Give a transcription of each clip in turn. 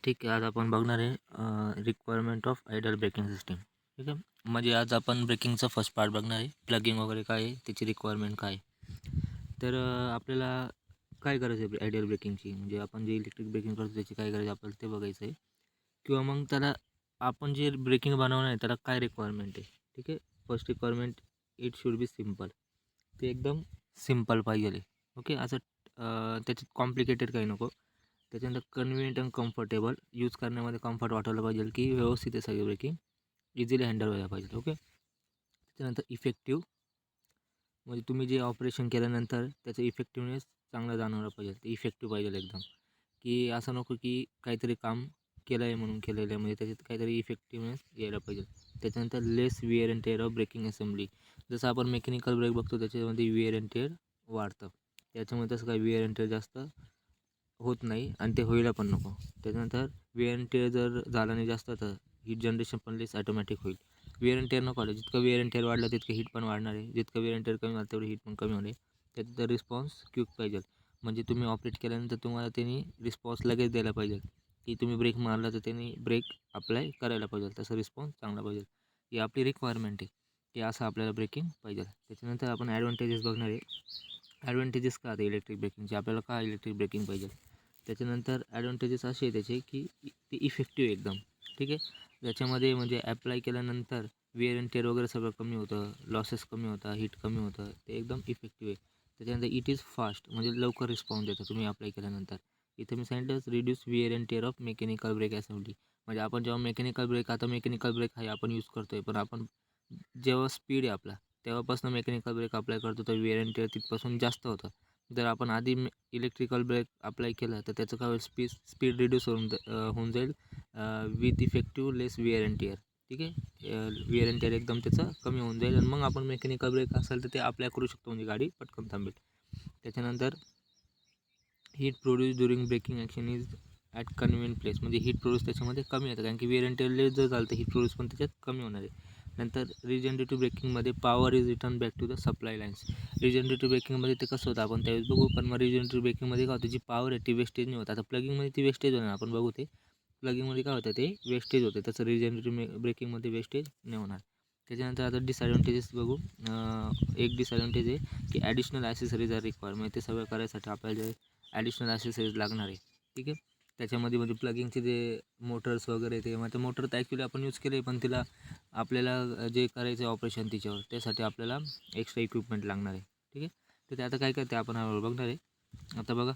ठीक आहे. आज आपण बघणार आहे requirement of ideal braking system. ठीक आहे. म्हणजे आज आपण ब्रेकिंगचा फर्स्ट पार्ट बघणार आहे. प्लगिंग वगैरे काय आहे, त्याची रिक्वायरमेंट काय आहे. तर आपल्याला काय करायचं आहे आयडल ब्रेकिंगची, म्हणजे आपण जे इलेक्ट्रिक ब्रेकिंग करतो त्याची काय करायचं आपल्याला ते बघायचं आहे. किंवा मग त्याला आपण जे ब्रेकिंग बनवणार आहे त्याला काय रिक्वायरमेंट आहे. ठीक आहे. First requirement, it should be simple. ते एकदम सिम्पल पाहिजे आहे. ओके. असं त्याच्यात कॉम्प्लिकेटेड काही नको. त्याच्यानंतर कन्व्हिनियंट अँड कम्फर्टेबल, यूज करण्यामध्ये कम्फर्ट वाटायला पाहिजे, की व्यवस्थित आहे सगळी ब्रेकिंग, इझिली हँडल व्हायला पाहिजे. ओके. त्याच्यानंतर इफेक्टिव्ह, म्हणजे तुम्ही जे ऑपरेशन केल्यानंतर त्याचं इफेक्टिव्हनेस चांगला जाणवला पाहिजे. ते इफेक्टिव्ह पाहिजे एकदम, की असं नको की काहीतरी काम केलं आहे म्हणून केलेलं आहे, म्हणजे त्याच्यात काहीतरी इफेक्टिव्हनेस यायला पाहिजे. त्याच्यानंतर less wear and tear of braking assembly. जसं आपण मेकॅनिकल ब्रेक बघतो त्याच्यामध्ये विअर अँड टेअर वाढतं, त्याच्यामध्ये तसं काही विअर अँड टेअर जास्त होत नाही आणि ते व्हायला पण नको. त्याच्यानंतर वेअर अँड टेअर जर झाला नाही जास्त तर हीट जनरेशन पण लेस ऑटोमॅटिक होईल. वेअर अँड टेअर नको व्हायला. जितकं वेअर अँड टेअर वाढलं तितकं हीट पण वाढणार आहे, जितकं वेअर अँड टेअर कमी झालं तेवढं हीट पण कमी होणे. त्याचा रिस्पॉन्स क्विक पाहिजे, म्हणजे तुम्ही ऑपरेट केल्यानंतर तुम्हाला त्यांनी रिस्पॉन्स लगेच द्यायला पाहिजे, की तुम्ही ब्रेक मारला तर त्यांनी ब्रेक अप्लाय करायला पाहिजे, तसं रिस्पॉन्स चांगला पाहिजे. ही आपली रिक्वायरमेंट आहे, की असं आपल्याला ब्रेकिंग पाहिजे. त्याच्यानंतर आपण ॲडव्हान्टेजेस बघणार आहे. ॲडव्हान्टेजेस का आता इलेक्ट्रिक ब्रेकिंगचे, आपल्याला का इलेक्ट्रिक ब्रेकिंग पाहिजे. त्याच्यानंतर ॲडव्हान्टेजेस असे आहे त्याचे, की ते इफेक्टिव्ह एकदम. ठीक आहे. त्याच्यामध्ये म्हणजे ॲप्लाय केल्यानंतर वेअर अँड टेअर वगैरे सगळं कमी होतं, लॉसेस कमी होतं, हीट कमी होतं, ते एकदम इफेक्टिव्ह आहे. त्याच्यानंतर इट इज फास्ट, म्हणजे लवकर रिस्पॉन्स देतं तुम्ही अप्लाय केल्यानंतर. इथे मी सांगितलं reduce wear and tear of mechanical brake assembly. म्हणजे आपण जेव्हा मेकॅनिकल ब्रेक, आता मेकॅनिकल ब्रेक आहे आपण यूज करतो आहे, पण आपण जेव्हा स्पीड आहे आपला तेव्हापासून मेकॅनिकल ब्रेक अप्लाय करतो तर वेअर अँड टेअर तिथपासून जास्त होतं. जर आपण आधी इलेक्ट्रिकल ब्रेक अप्लाय केलं तर त्याचं काय होईल, स्पीड रिड्यूस होऊन जाईल with effective less wear and tear. ठीक आहे. विअर अँड टिअर एकदम त्याचं कमी होऊन जाईल आणि मग आपण मेकॅनिकल ब्रेक असेल तर ते अप्लाय करू शकतो, म्हणजे गाडी पटकन थांबेल. त्याच्यानंतर heat produce during braking action is at convenient place, म्हणजे हीट प्रोड्यूस त्याच्यामध्ये कमी येतं, कारण की विअर अँड टिअर जर झालं तर हीट प्रोड्यूस पण त्याच्यात कमी होणार आहे. नंतर रिजनरेटिव्ह ब्रेकिंगमध्ये power is return back to the supply lines. Regenerative ब्रेकिंगमध्ये ते कसं होतं आपण त्यावेळेस बघू, पण मग रिजनरेटिव्ह ब्रेकिंगमध्ये काय होतं, जी पॉवर आहे ती वेस्टेज नाही होत. आता प्लगिंगमध्ये ती वेस्टेज होणार, आपण बघू ते प्लगिंगमध्ये काय होतं ते वेस्टेज होते, त्याचं रिजनरेटिव्ह ब्रेकिंगमध्ये वेस्टेज नाही होणार. त्याच्यानंतर आता डिसॲडव्हान्टेजेस बघू. एक डिसॲडव्हान्टेज आहे की ॲडिशनल ॲसेसरीज आर रिक्वायर, म्हणजे ते सगळं करायसाठी आपल्याला ॲडिशनल ॲसेसरीज लागणार आहे. ठीक आहे. त्याच्यामध्ये म्हणजे प्लगिंगचे जे मोटर्स वगैरे ते, मग ते मोटर तर ॲक्च्युली आपण यूज केले, पण तिला आपल्याला जे करायचं आहे ऑपरेशन तिच्यावर, त्यासाठी आपल्याला एक्स्ट्रा इक्विपमेंट लागणार आहे. ठीक आहे. तर ते आता काय करते आपण बघणार आहे. आता बघा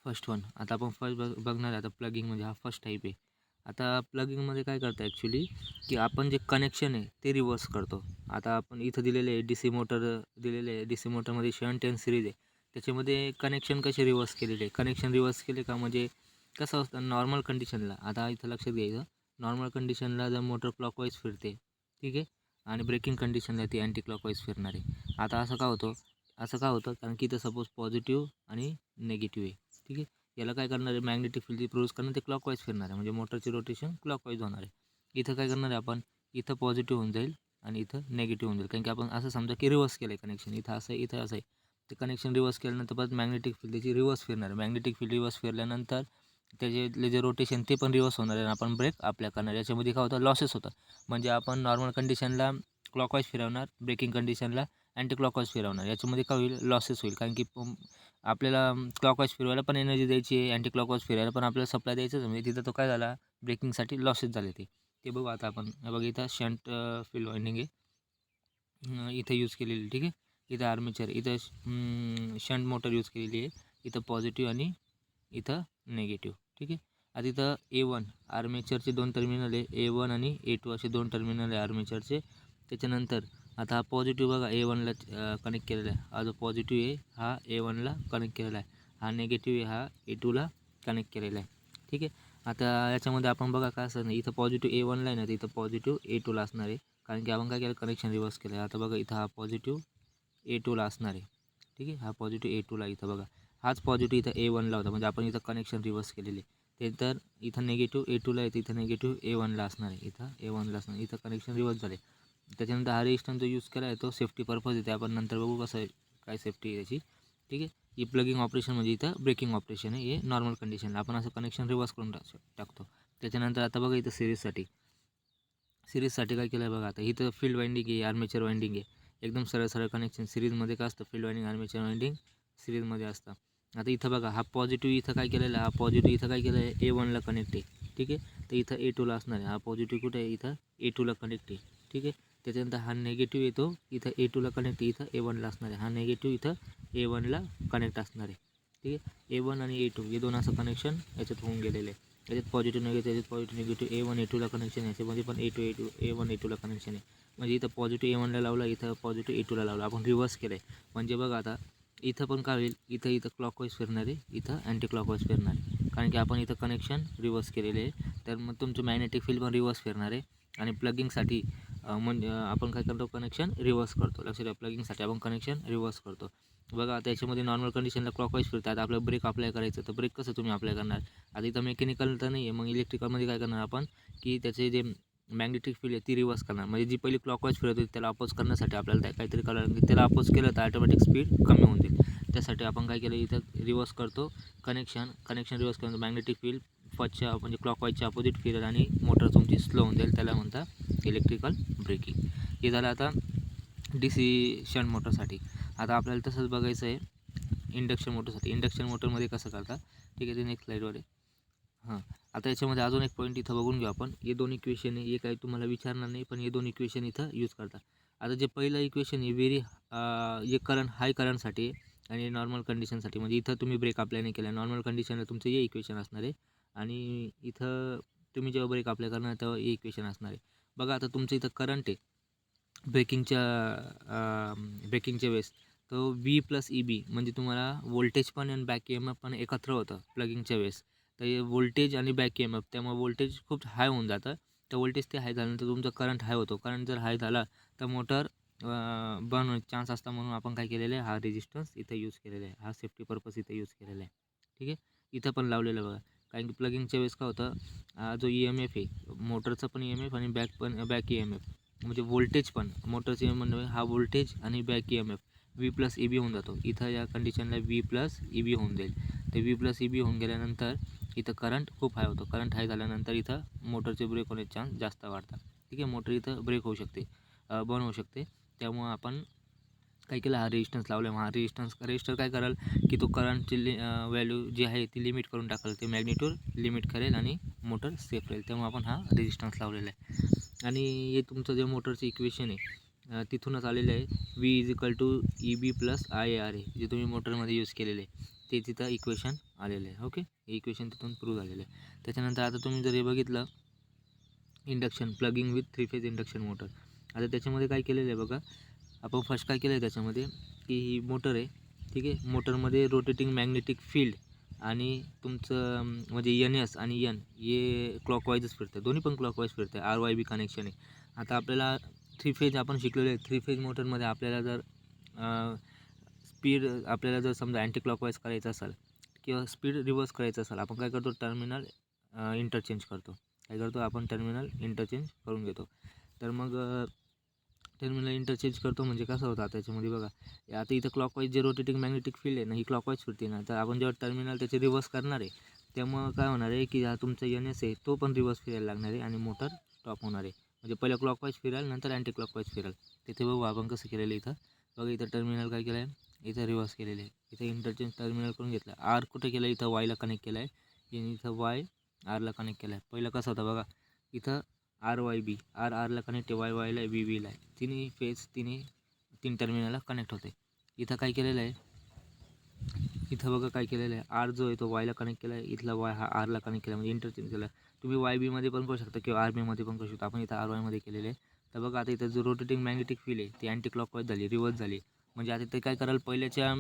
फर्स्ट वन, आता आपण फर्स्ट बघणार आहे. आता प्लगिंग म्हणजे हा फर्स्ट टाईप आहे. आता प्लगिंगमध्ये काय करतं ॲक्च्युली, की आपण जे कनेक्शन आहे ते रिव्हर्स करतो. आता आपण इथं दिलेले आहे डी सी मोटर दिलेले आहे, डी सी मोटरमध्ये 710 सिरीज आहे. त्याच्यामध्ये कनेक्शन कसे रिव्हर्स केलेले, कनेक्शन रिव्हर्स केले का, म्हणजे कसं असतं नॉर्मल कंडिशनला, आता इथं लक्षात घ्यायचं, नॉर्मल कंडिशनला जर मोटर क्लॉकवाईज फिरते, ठीक आहे, आणि ब्रेकिंग कंडिशनला ती अँटी क्लॉकवाईज फिरणार आहे. आता असं का होतं, कारण की इथं सपोज पॉझिटिव्ह आणि निगेटिव्ह आहे. ठीक आहे. याला काय करणार आहे, मॅग्नेटिक फील्ड जी प्रोड्यूस करणार ते क्लॉकवाईज फिरणार आहे, म्हणजे मोटरची रोटेशन क्लॉकवाईज होणार आहे. इथं काय करणार आहे आपण, इथं पॉझिटिव्ह होऊन जाईल आणि इथं नेगेटिव्ह होऊन जाईल, कारण की आपण असं समजा की रिव्हर्स केलं आहे कनेक्शन, इथं असं आहे इथं असं आहे. ते कनेक्शन रिव्हर्स केल्यानंतर परत मॅग्नेटिक फील्ड त्याची रिव्हर्स फिरणार आहे. मॅग्नेटिक फील्ड रिव्हर्स फिरल्यानंतर त्याचे जे रोटेशन ते पण रिव्हर्स होणार आहे आणि आपण ब्रेक अप्लाय करणार. याच्यामध्ये काय होतं, लॉसेस होतं. म्हणजे आपण नॉर्मल कंडिशनला क्लॉकवाईज फिरवणार, ब्रेकिंग कंडिशनला अँटी क्लॉकवाईज फिरवणार. याच्यामध्ये काय होईल, लॉसेस होईल, कारण की आपल्याला क्लॉकवाईज फिरवायला पण एनर्जी द्यायची आहे, अँटी क्लॉकवाईज फिरायला पण आपल्याला सप्लाय द्यायचं आहे. म्हणजे तिथं तो काय झाला, ब्रेकिंगसाठी लॉसेस झाले ते बघू. आता आपण बघा इथं शंट फील्ड वाइंडिंग आहे, इथं यूज केलेली. ठीक आहे. इथं आर्मेचर, इथं शंट मोटर यूज केलेली आहे, इथं पॉझिटिव्ह आणि इथं निगेटिव्ह. ठीक आहे. आता इथं A1 आर्मेचरचे 2 टर्मिनल आहे, A1 आणि A2 असे 2 टर्मिनल आहे आर्मेचरचे. त्याच्यानंतर आता हा पॉझिटिव्ह बघा A1ला कनेक्ट केलेला आहे, हा जो पॉझिटिव्ह आहे हा A1ला कनेक्ट केलेला आहे, हा निगेटिव्ह आहे हा A2ला कनेक्ट केलेला आहे. ठीक आहे. आता याच्यामध्ये आपण बघा काय असं नाही, इथं पॉझिटिव्ह A1ला आहे ना, तर इथं पॉझिटिव्ह A2ला असणार आहे, कारण की आपण काय केलं, कनेक्शन रिव्हर्स केलं आहे. आता बघा इथं हा पॉझिटिव्ह A2ला असणार आहे. ठीक आहे. हा पॉझिटिव्ह A2ला, इथं बघा हाच पॉझिटिव्ह इथं A1ला होता, म्हणजे आपण इथं कनेक्शन रिव्हर्स केलेले. ते तर इथं निगेटिव्ह A2ला आहे, इथं निगेटिव्ह A1ला असणार आहे, इथं A1ला असणार, इथं कनेक्शन रिव्हर्स झाले. त्याच्यानंतर हा रेजिस्टन्स जो यूज केला आहे तो सेफ्टी पर्पज येते, आपण नंतर बघू कसं आहे काय सेफ्टी आहे त्याची. ठीक आहे. ही प्लगिंग ऑपरेशन म्हणजे इथं ब्रेकिंग ऑपरेशन आहे, हे नॉर्मल कंडिशनला आपण असं कनेक्शन रिवर्स करून टाकतो. त्याच्यानंतर आता बघा इथं सिरीजसाठी काय केलं आहे बघा. आता इथं फील्ड वाइंडिंग आहे, आर्मेचर वाइंडिंग आहे, एकदम सरळ सरळ कनेक्शन. सिरीजमध्ये काय असतं, फील्ड वाइंडिंग आर्मेचर वाइंडिंग सिरीजमध्ये असतं. आता इथं बघा हा पॉझिटिव्ह इथं काय केलेला आहे, हा पॉझिटिव्ह इथं काय केलं आहे, A1ला कनेक्ट आहे. ठीक आहे, तर इथं A2ला असणार आहे. हा पॉझिटिव्ह कुठे आहे, इथं A2ला कनेक्ट आहे. ठीक आहे, त्याच्यानंतर हा नेगेटिव्ह येतो इथं A2ला कनेक्ट आहे, इथं A1ला असणार आहे. हा नेगेटिव्ह इथं A1ला कनेक्ट असणार आहे. ठीक आहे, A1 आणि A2 हे दोन असं कनेक्शन याच्यात होऊन गेलेलं आहे. याच्यात पॉझिटिव्ह निगेटिव्ह, याच्यात पॉझिटिव्ह निगेटिव्ह, A1 A2ला कनेक्शन आहे, याच्यामध्ये पण A1 A2ला कनेक्शन आहे. म्हणजे इथं पॉझिटिव्ह A1ला लावला, इथं पॉझिटिव्ह A2ला लावला, आपण रिव्हर्स केलं आहे. म्हणजे बघा आता इथं पण काय होईल, इथं इथं क्लॉकवाईज फिरणार आहे, इथं अँटी क्लॉकवाईज फिरणार आहे, कारण की आपण इथं कनेक्शन रिव्हर्स केलेले आहे. तर मग तुमचं मॅग्नेटिक फील्ड पण रिव्हर्स फिरणार आहे. आणि प्लगिंगसाठी म्हणजे आपण काय करतो, कनेक्शन रिव्हर्स करतो. लक्षात ठेवा, प्लगिंगसाठी आपण कनेक्शन रिव्हर्स करतो. बघा त्याच्यामध्ये नॉर्मल कंडिशनला क्लॉकवाईज फिरतात. आपलं ब्रेक अप्लाय करायचं, तर ब्रेक कसं तुम्ही अप्लाय करणार. आता इथं मेकॅनिकल तर नाही आहे, मग इलेक्ट्रिकलमध्ये काय करणार आपण, की त्याचे जे मॅग्नेटिक फील्ड आहे ती रिव्हर्स करणार. म्हणजे जी पहिली क्लॉकवाईज फिरत होती त्याला अपोज करण्यासाठी आपल्याला काहीतरी करायला लागेल. त्याला अपोज केलं तर ऑटोमॅटिक स्पीड कमी होऊन जाईल. त्यासाठी आपण काय केलं, इथं रिव्हर्स करतो कनेक्शन रिव्हर्स करतो. मॅग्नेटिक फील्ड फर्स्टच्या म्हणजे क्लॉकवाईजच्या अपोजिट फिरेल आणि मोटर तुमची स्लो होऊन जाईल. त्याला म्हणतात इलेक्ट्रिकल ब्रेकिंग. हे झालं आता DC शंट मोटरसाठी. आता आपल्याला तसंच बघायचं आहे इंडक्शन मोटरसाठी. इंडक्शन मोटरमध्ये कसं करतात, ठीक आहे, ते नेक्स्ट स्लाईडवर आहे. हां, आता याच्यामध्ये अजून एक पॉईंट इथं बघून घेऊ आपण. हे दोन इक्वेशन आहे, हे काही तुम्हाला विचारणार नाही, पण हे दोन इक्वेशन इथं यूज करतात. आता जे पहिलं इक्वेशन आहे हे करंट हाय करंटसाठी आणि नॉर्मल कंडिशनसाठी. म्हणजे इथं तुम्ही ब्रेक अप्लाय नाही केला, नॉर्मल कंडिशनला तुमचं हे इक्वेशन असणार आहे. आणि इथं तुम्ही जेव्हा ब्रेक अप्लाय करणार तेव्हा हे इक्वेशन असणार आहे. बघा आता तुमचं इथं करंट आहे ब्रेकिंगच्या वेळेस, तो V+EB म्हणजे तुम्हाला वोल्टेज पण आणि बॅक EMF पण एकत्र होतं प्लगिंगच्या वेळेस. तर हे वोल्टेज आणि बॅक EMF, त्यामुळे वोल्टेज खूप हाय होऊन जातं. तर वोल्टेज ते हाय झाल्यानंतर तुमचा करंट हाय होतो. करंट जर हाय झाला तर मोटर बर्न होण्याचे चान्स असतात. म्हणून आपण काय केलेलं आहे, हा रेजिस्टन्स इथं यूज केलेला आहे, हा सेफ्टी पर्पज इथं यूज केलेला आहे. ठीक आहे, इथं पण लावलेलं बघा. कारण की प्लगिंगच्या वेळेस काय होतं, जो EMF आहे मोटरचा पण EMF आणि बॅक EMF म्हणजे वोल्टेज पण मोटरचे म्हणजे हा वोल्टेज आणि बॅक EMF V+EB होऊन जातो. इथं या कंडिशनला V+EB होऊन जाईल. तर V+EB होऊन गेल्यानंतर इथं करंट खूप हाय होतो. करंट हाय झाल्यानंतर इथं मोटरचे ब्रेक होण्याचे चान्स जास्त वाढतात. ठीक आहे, मोटर इथं ब्रेक होऊ शकते, बंद होऊ शकते. त्यामुळं आपण काय केलं, हा रेजिस्टन्स लावला. हा रेजिस्टर काय करेल, की तो करंटची व्हॅल्यू जी आहे ती लिमिट करून टाकेल, ते मॅग्नेट्यूड लिमिट करेल आणि मोटर सेफ राहील. त्यामुळे आपण हा रेजिस्टन्स लावलेला आहे. आणि हे तुमचं जे मोटरचं इक्वेशन आहे तिथूनच आलेलं आहे. V=EB+IAR आहे, जे तुम्ही मोटरमध्ये यूज केलेलं आहे ते तिथं इक्वेशन आलेलं आहे. ओके, हे इक्वेशन तिथून प्रूव्ह झालेलं आहे. त्याच्यानंतर आता तुम्ही जर हे बघितलं induction plugging with 3 phase induction motor. आता त्याच्यामध्ये काय केलेलं आहे बघा. आपण फर्स्ट काय केलं आहे त्याच्यामध्ये, की ही मोटर आहे. ठीक आहे, मोटरमध्ये रोटेटिंग मॅग्नेटिक फील्ड आणि तुमचं म्हणजे NS आणि N हे क्लॉकवाईजच फिरतं, दोन्ही पण क्लॉकवाईज फिरतं. RYB कनेक्शन आहे. आता आपल्याला 3 फेज आपण शिकलेलो आहे. 3 फेज मोटरमध्ये आपल्याला जर स्पीड आपल्याला जर समजा अँटी क्लॉकवाईज करायचं असेल किंवा स्पीड रिव्हर्स करायचं असेल, आपण काय करतो, टर्मिनल इंटरचेंज करतो. काय करतो आपण, टर्मिनल इंटरचेंज करून घेतो. तर मग टर्मिनल इंटरचेंज करतो म्हणजे कसं होतं, त्याच्यामध्ये बघा आता इथं क्लॉकवाईज जे रोटेटिंग मॅग्नेटिक फील्ड आहे ना, ही क्लॉकवाईज फिरते ना, तर आपण जेव्हा टर्मिनल त्याचे रिव्हर्स करणार आहे त्यामुळं काय होणार आहे, की हा तुमचा NS आहे तो पण रिव्हर्स फिरायला लागणार आहे आणि मोटर स्टॉप होणार आहे. म्हणजे पहिलं क्लॉकवाईज फिराल, नंतर अँटी क्लॉकवाईज फिराल. तिथे बघू आपण कसं केलेलं इथं. बघा इथं टर्मिनल काय केलं आहे, इथं रिव्हर्स केलेलं आहे. इथं इंटरचेंज टर्मिनल करून घेतलं. R कुठे केलं, इथं Yला कनेक्ट केलं आहे आणि इथं Y Rला कनेक्ट केलं आहे. पहिलं कसं होतं बघा, इथं RYB Rला कनेक्ट आहे, YYला VBला आहे. तिन्ही फेज तीन टर्मिनलला कनेक्ट होते. इथं काय केलेलं आहे, इथं बघा काय केलेलं आहे, R जो आहे तो Yला कनेक्ट केला आहे, इथला Y हा Rला कनेक्ट केला म्हणजे इंटरचेंज केला. तुम्ही YBमध्ये पण करू शकता किंवा RBमध्ये पण करू शकता. आपण इथं RYमध्ये केलेलं आहे. तर बघा आता इथं जो रोटेटिंग मॅग्नेटिक फील्ड आहे ती अँटी क्लॉकवाईज झाली, रिव्हर्स झाली. म्हणजे आता ते काय कराल, पहिल्याच्या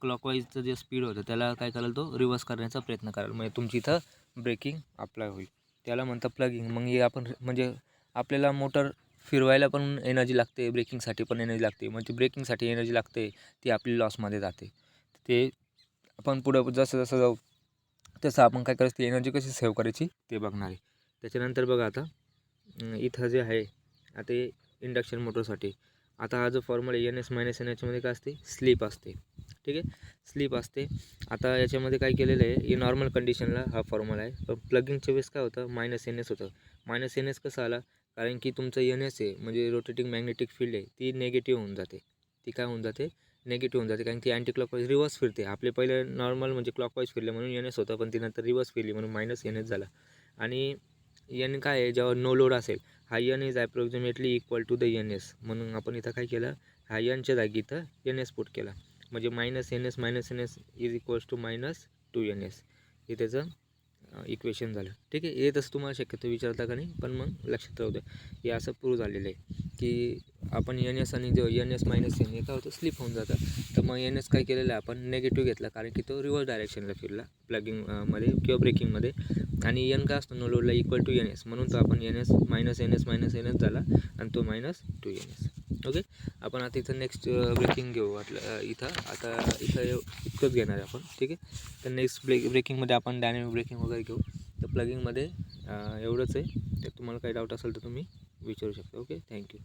क्लॉकवाईजचं जे स्पीड होतं त्याला काय कराल, तो रिव्हर्स करण्याचा प्रयत्न कराल. म्हणजे तुमची इथं ब्रेकिंग अप्लाय होईल. त्याला म्हणतं प्लगिंग. मग हे आपण म्हणजे आपल्याला मोटर फिरवायला पण एनर्जी लागते, ब्रेकिंगसाठी पण एनर्जी लागते. म्हणजे ब्रेकिंगसाठी एनर्जी लागते ती आपली लॉसमध्ये जाते. ते आपण पुढं जसं जसं जाऊ तसं आपण काय करायचं, ती एनर्जी कशी सेव्ह करायची ते बघणार आहे. त्याच्यानंतर बघा आता इथं जे आहे आता इंडक्शन मोटरसाठी, आता हा जो फॉर्म्युला NS - N याच्यामध्ये काय असते, स्लिप असते. ठीक आहे, स्लिप असते. आता याच्यामध्ये काय केलेलं आहे, हे नॉर्मल कंडिशनला हा फॉर्म्युला आहे, पण प्लगिंगच्या वेळेस काय होतं, -NS होतं. -NS कसं आला, कारण की तुमचं NS आहे म्हणजे रोटेटिंग मॅग्नेटिक फील्ड आहे, ती निगेटिव्ह होऊन जाते. ती काय होऊन जाते, निगेटिव्ह होऊन जाते, कारण ती अँटी क्लॉकवाईज रिव्हर्स फिरते. आपले पहिले नॉर्मल म्हणजे क्लॉकवाईज फिरले म्हणून NS होतं, पण ती नंतर रिव्हर्स फिरली म्हणून -NS झाला. आणि N काय आहे, जेव्हा नो लोड असेल, हा N is approximately equal to the NS, म्हणून आपण इथं काय केलं, हा Nच्या जागी इथं NS पुट केला. म्हणजे -NS is equals to -2NS, हे त्याचं इक्वेशन झालं. ठीक आहे, हे तसं तुम्हाला शक्यतो विचारता का नाही, पण मग लक्षात राहू द्या, हे असं प्रूव्ह झालेलं आहे की आपण NS आणि जो NS - N हे काय होतं, स्लिप होऊन जातं. तर मग NS काय केलेलं आहे, आपण निगेटिव्ह घेतला, कारण की तो रिव्हर्स डायरेक्शनला फिरला प्लगिंग मध्ये किंवा ब्रेकिंगमध्ये. आणि N काय असतो नो लोडला इक्वल टू NS, म्हणून तो आपण NS -NS झाला आणि तो -2NS. ओके, आपण आता इथं नेक्स्ट ब्रेकिंग घेऊ वाटलं इथं इतकंच घेणार आहे आपण. ठीक आहे, तर नेक्स्ट ब्रेकिंगमध्ये आपण डायनॅमिक ब्रेकिंग वगैरे घेऊ. तर प्लगिंगमध्ये एवढंच आहे. तर तुम्हाला काही डाऊट असेल तर तुम्ही विचारू शकता. Okay, thank you.